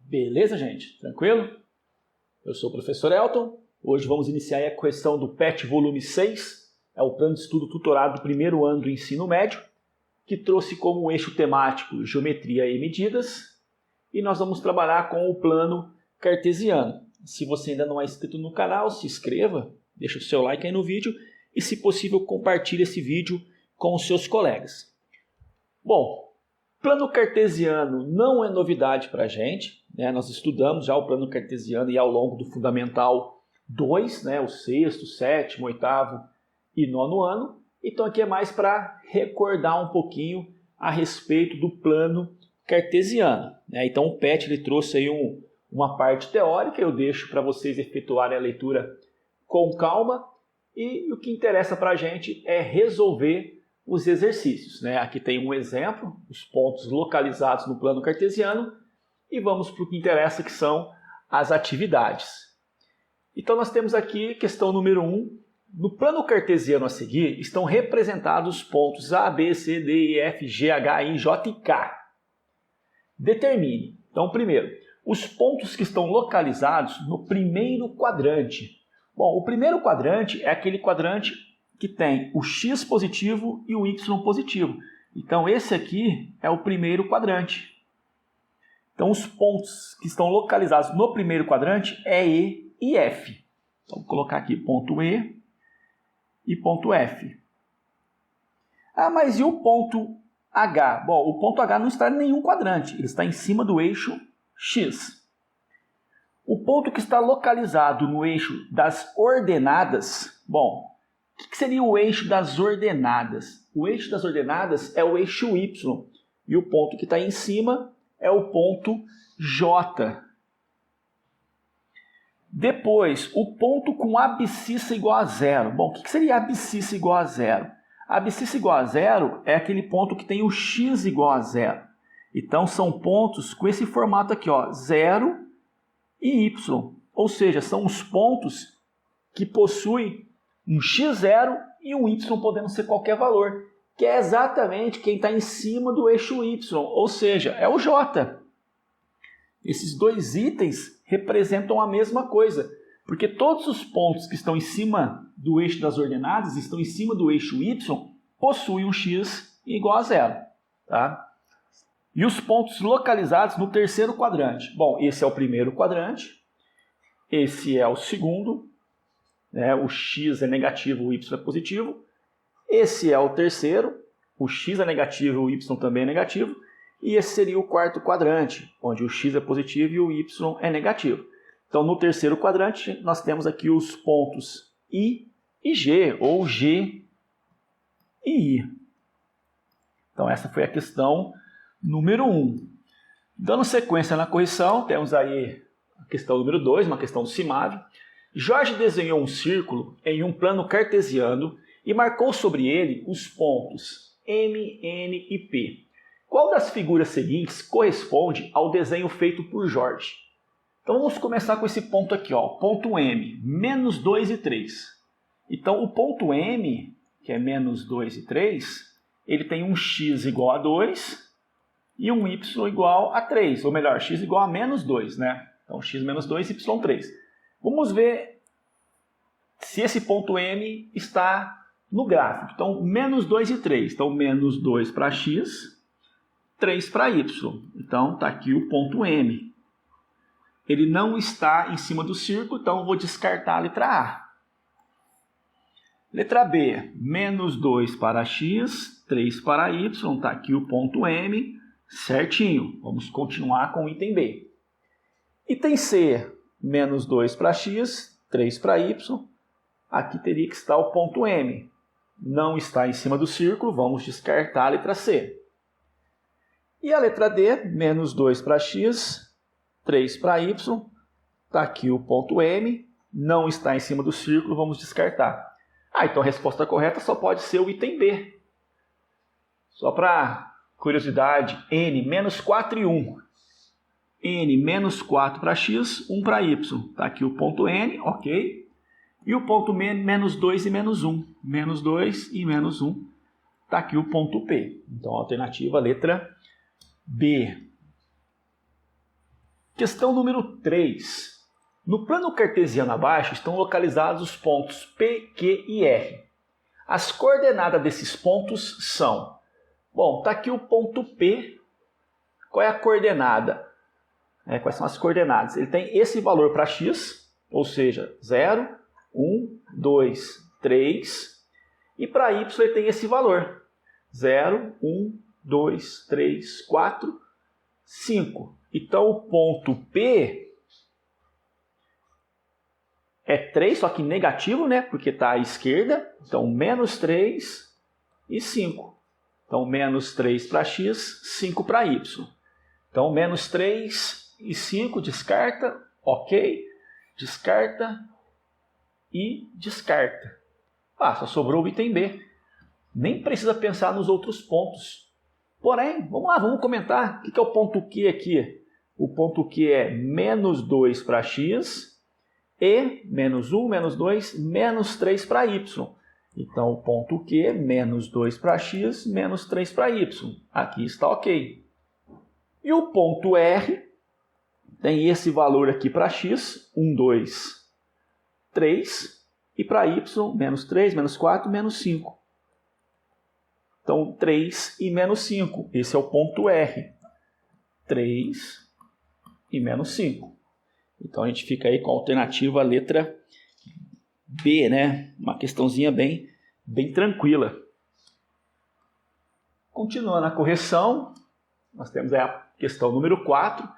Beleza, gente? Tranquilo? Eu sou o professor Elton. Hoje vamos iniciar a questão do PET volume 6, é o plano de estudo tutorado do primeiro ano do ensino médio, que trouxe como eixo temático geometria e medidas, e nós vamos trabalhar com o plano cartesiano. Se você ainda não é inscrito no canal, se inscreva, deixa o seu like aí no vídeo e, se possível, compartilhe esse vídeo com os seus colegas. Bom, plano cartesiano não é novidade para a gente, né? Nós estudamos já o plano cartesiano e ao longo do Fundamental 2, né? O sexto, sétimo, oitavo e nono ano. Então aqui é mais para recordar um pouquinho a respeito do plano cartesiano, né? Então o PET ele trouxe aí uma parte teórica, eu deixo para vocês efetuarem a leitura com calma e o que interessa para a gente é resolver os exercícios, né? Aqui tem um exemplo, os pontos localizados no plano cartesiano, e vamos para o que interessa, que são as atividades. Então nós temos aqui questão número 1. No plano cartesiano a seguir estão representados os pontos A, B, C, D, E, F, G, H, I, J e K. Determine. Então, primeiro, os pontos que estão localizados no primeiro quadrante. Bom, o primeiro quadrante é aquele quadrante que tem o x positivo e o y positivo. Então, esse aqui é o primeiro quadrante. Então, os pontos que estão localizados no primeiro quadrante é E e F. Então, vou colocar aqui ponto E e ponto F. Ah, mas e o ponto H? Bom, o ponto H não está em nenhum quadrante, ele está em cima do eixo X. O ponto que está localizado no eixo das ordenadas, bom, o que seria o eixo das ordenadas? O eixo das ordenadas é o eixo Y. E o ponto que está em cima é o ponto J. Depois, o ponto com abscissa igual a zero. Bom, o que seria abscissa igual a zero? A abscissa igual a zero é aquele ponto que tem o x igual a zero. Então, são pontos com esse formato aqui, ó, 0 e y. Ou seja, são os pontos que possuem um x0 e um y podendo ser qualquer valor, que é exatamente quem está em cima do eixo y, ou seja, é o j. Esses dois itens representam a mesma coisa, porque todos os pontos que estão em cima do eixo das ordenadas, estão em cima do eixo y, possuem um x igual a zero. Tá? E os pontos localizados no terceiro quadrante. Bom, esse é o primeiro quadrante, esse é o segundo, né? O x é negativo, o y é positivo. Esse é o terceiro, o x é negativo, o y também é negativo. E esse seria o quarto quadrante, onde o x é positivo e o y é negativo. Então, no terceiro quadrante, nós temos aqui os pontos I e G, ou G e I. Então, essa foi a questão número 1. Dando sequência na correção, temos aí a questão número 2, uma questão do Cimave. Jorge desenhou um círculo em um plano cartesiano e marcou sobre ele os pontos M, N e P. Qual das figuras seguintes corresponde ao desenho feito por Jorge? Então vamos começar com esse ponto aqui, ó, ponto M, menos 2 e 3. Então o ponto M, que é menos 2 e 3, ele tem um x igual a 2 e um y igual a 3, ou melhor, x igual a menos 2, né? Então x menos 2, y 3. Vamos ver se esse ponto M está no gráfico. Então, menos 2 e 3. Então, menos 2 para x, 3 para y. Então, está aqui o ponto M. Ele não está em cima do círculo, então eu vou descartar a letra A. Letra B, menos 2 para x, 3 para y. Está aqui o ponto M, certinho. Vamos continuar com o item B. Item C, menos 2 para x, 3 para y. Aqui teria que estar o ponto M. Não está em cima do círculo, vamos descartar a letra C. E a letra D, menos 2 para x, 3 para y. Está aqui o ponto M. Não está em cima do círculo, vamos descartar. Então a resposta correta só pode ser o item B. Só para curiosidade, N, menos 4 e 1. N, menos 4 para x, 1 para y. Está aqui o ponto N, ok. E o ponto menos 2 e menos 1. Menos 2 e menos 1. Está aqui o ponto P. Então, a alternativa, letra B. Questão número 3. No plano cartesiano abaixo estão localizados os pontos P, Q e R. As coordenadas desses pontos são... Bom, está aqui o ponto P. Qual é a coordenada? Quais são as coordenadas? Ele tem esse valor para x, ou seja, 0, 1, 2, 3. E para y ele tem esse valor. 0, 1, 2, 3, 4, 5. Então o ponto P é 3, só que negativo, né? Porque está à esquerda. Então menos 3 e 5. Então menos 3 para x, 5 para y. Então menos 3 e 5 descarta, ok. Descarta e descarta. Só sobrou o item B. Nem precisa pensar nos outros pontos. Porém, vamos lá, vamos comentar. O que é o ponto Q aqui? O ponto Q é menos 2 para x e menos 1, menos 2, menos 3 para y. Então, o ponto Q é menos 2 para x, menos 3 para y. Aqui está ok. E o ponto R tem esse valor aqui para x, 1, 2, 3. E para y, menos 3, menos 4, menos 5. Então, 3 e menos 5. Esse é o ponto R. 3 e menos 5. Então, a gente fica aí com a alternativa letra B, né? Uma questãozinha bem tranquila. Continuando a correção, nós temos aí a questão número 4.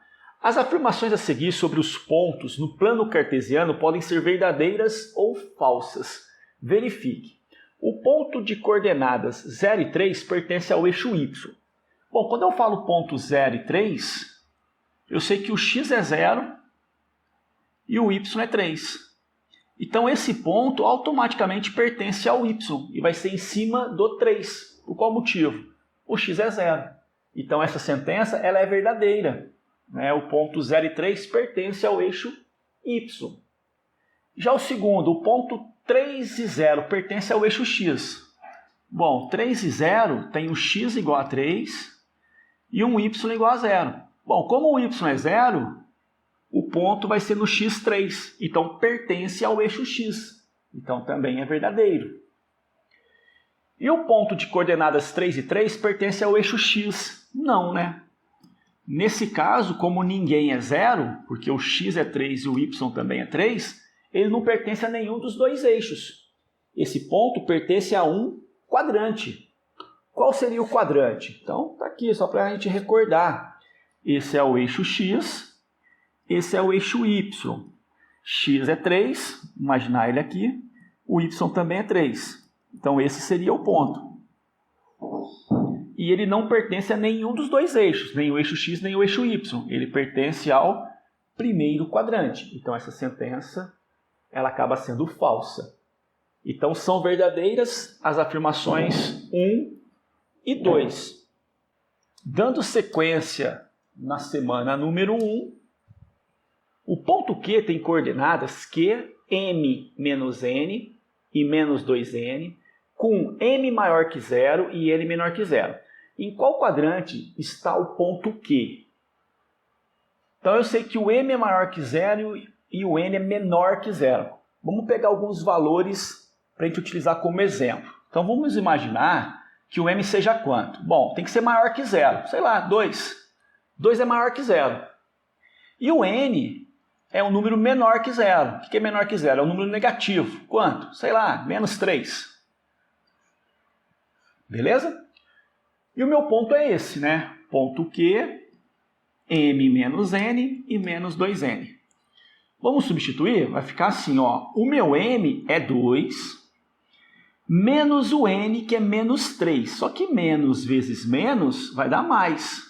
As afirmações a seguir sobre os pontos no plano cartesiano podem ser verdadeiras ou falsas. Verifique. O ponto de coordenadas 0 e 3 pertence ao eixo y. Bom, quando eu falo ponto 0 e 3, eu sei que o x é 0 e o y é 3. Então, esse ponto automaticamente pertence ao y e vai ser em cima do 3. Por qual motivo? O x é 0. Então, essa sentença ela é verdadeira. O ponto 0 e 3 pertence ao eixo y. Já o segundo, o ponto 3 e 0 pertence ao eixo x. Bom, 3 e 0 tem o x igual a 3 e um y igual a 0. Bom, como o y é 0, o ponto vai ser no x3. Então, pertence ao eixo x. Então, também é verdadeiro. E o ponto de coordenadas 3 e 3 pertence ao eixo x? Não, né? Nesse caso, como ninguém é 0, porque o x é 3 e o y também é 3, ele não pertence a nenhum dos dois eixos. Esse ponto pertence a um quadrante. Qual seria o quadrante? Então, está aqui, só para a gente recordar. Esse é o eixo x, esse é o eixo y. X é 3, imaginar ele aqui, o y também é 3. Então, esse seria o ponto. E ele não pertence a nenhum dos dois eixos, nem o eixo x, nem o eixo y. Ele pertence ao primeiro quadrante. Então, essa sentença ela acaba sendo falsa. Então, são verdadeiras as afirmações 1 e 2. Dando sequência na semana número 1, o ponto Q tem coordenadas Q, m menos n e menos 2n, com m maior que 0 e n menor que 0. Em qual quadrante está o ponto Q? Então, eu sei que o m é maior que 0 e o n é menor que 0. Vamos pegar alguns valores para a gente utilizar como exemplo. Então, vamos imaginar que o m seja quanto? Bom, tem que ser maior que 0. Sei lá, 2. 2 é maior que 0. E o n é um número menor que 0. O que é menor que 0? É um número negativo. Quanto? Sei lá, menos 3. Beleza? E o meu ponto é esse, né? Ponto Q, m menos n e menos 2n. Vamos substituir? Vai ficar assim, ó. O meu m é 2, menos o n, que é menos 3. Só que menos vezes menos vai dar mais.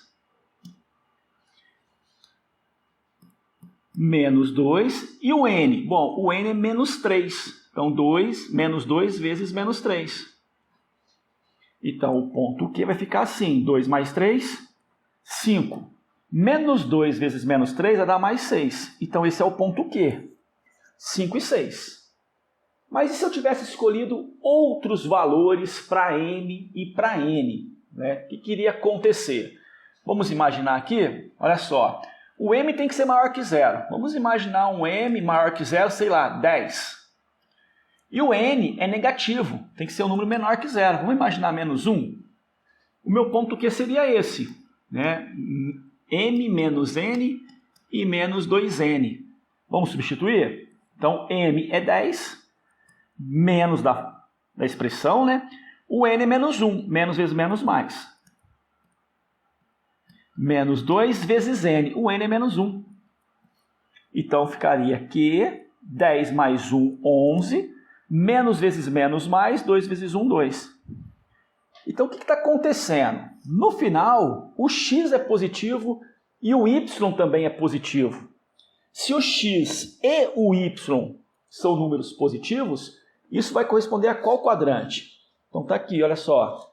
Menos 2 e o n? Bom, o n é menos 3. Então, 2 menos 2 vezes menos 3. Então, o ponto Q vai ficar assim, 2 mais 3, 5. Menos 2 vezes menos 3 vai dar mais 6. Então, esse é o ponto Q, 5 e 6. Mas e se eu tivesse escolhido outros valores para m e para n? Né? O que iria acontecer? Vamos imaginar aqui, olha só, O m tem que ser maior que zero. Vamos imaginar um m maior que zero, sei lá, 10. E o n é negativo, tem que ser um número menor que zero. Vamos imaginar menos 1? O meu ponto Q seria esse, né? M menos n e menos 2n. Vamos substituir? Então, m é 10, menos da expressão, né? O n é menos 1, menos vezes menos mais. Menos 2 vezes n, o n é menos 1. Então, ficaria que 10 mais 1, 11, menos vezes menos mais, 2 vezes 1, 2. Então, o que está acontecendo? No final, o x é positivo e o y também é positivo. Se o x e o y são números positivos, isso vai corresponder a qual quadrante? Então, está aqui, olha só.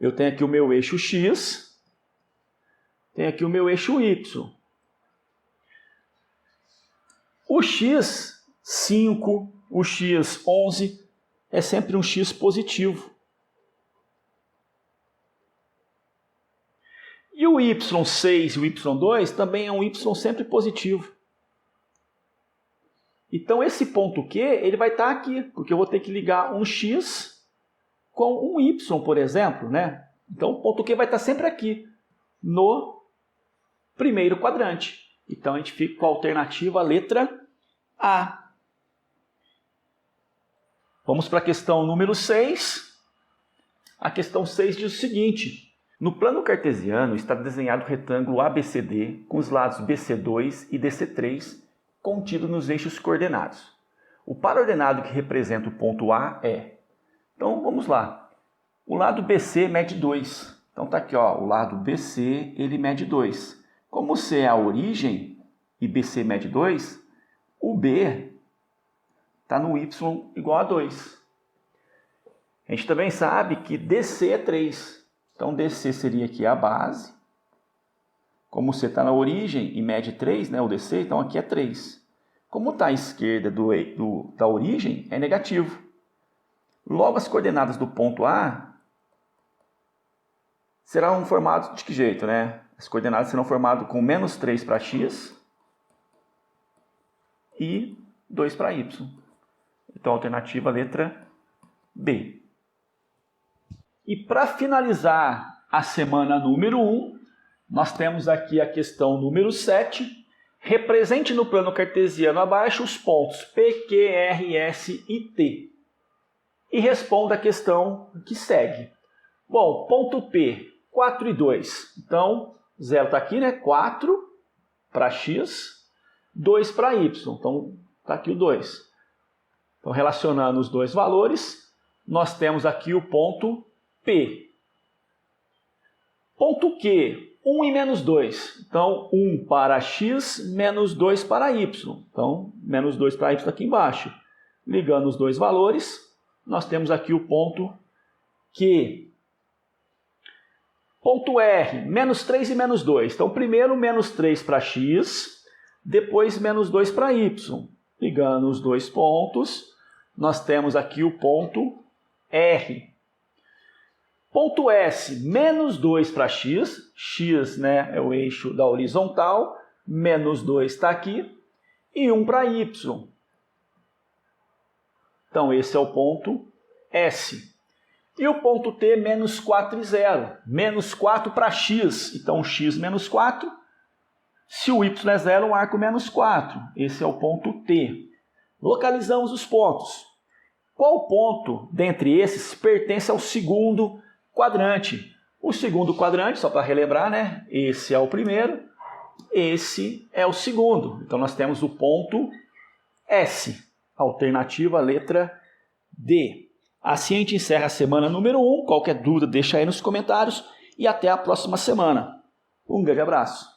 Eu tenho aqui o meu eixo x, tenho aqui o meu eixo y. O x, 5, o x, 11, é sempre um x positivo. E o y6 e o y2 também é um y sempre positivo. Então, esse ponto Q ele vai estar aqui, porque eu vou ter que ligar um x com um y, por exemplo, né? Então, o ponto Q vai estar sempre aqui, no primeiro quadrante. Então, a gente fica com a alternativa letra A. Vamos para a questão número 6. A questão 6 diz o seguinte: no plano cartesiano está desenhado o retângulo ABCD com os lados BC2 e DC3 contido nos eixos coordenados. O par ordenado que representa o ponto A é... Então, vamos lá. O lado BC mede 2. Então, está aqui, ó, o lado BC ele mede 2. Como C é a origem e BC mede 2, o B está no Y igual a 2. A gente também sabe que DC é 3. Então, DC seria aqui a base. Como C está na origem e mede 3, né, o DC, então aqui é 3. Como está à esquerda da origem, é negativo. Logo, as coordenadas do ponto A serão formadas de que jeito, né? As coordenadas serão formadas com menos 3 para x e 2 para y. Então, alternativa letra B. E para finalizar a semana número 1, nós temos aqui a questão número 7. Represente no plano cartesiano abaixo os pontos P, Q, R, S e T. E responda a questão que segue. Bom, ponto P, 4 e 2. Então, 0 está aqui, né? 4 para x, 2 para y. Então, está aqui o 2. Então, relacionando os dois valores, nós temos aqui o ponto P. Ponto Q, 1 e menos 2. Então, 1 para x, menos 2 para y. Então, menos 2 para y está aqui embaixo. Ligando os dois valores, nós temos aqui o ponto Q. Ponto R, menos 3 e menos 2. Então, primeiro menos 3 para x, depois menos 2 para y. Ligando os dois pontos, nós temos aqui o ponto R. Ponto S, menos 2 para x. X, né, é o eixo da horizontal. Menos 2 está aqui. E 1 para y. Então, esse é o ponto S. E o ponto T, menos 4 e 0. Menos 4 para x. Então, x menos 4. Se o y é 0, um arco menos 4. Esse é o ponto T. Localizamos os pontos. Qual ponto dentre esses pertence ao segundo quadrante? O segundo quadrante, só para relembrar, né? Esse é o primeiro, esse é o segundo. Então, nós temos o ponto S. Alternativa letra D. Assim a gente encerra a semana número 1. Qualquer dúvida, deixa aí nos comentários. E até a próxima semana. Um grande abraço.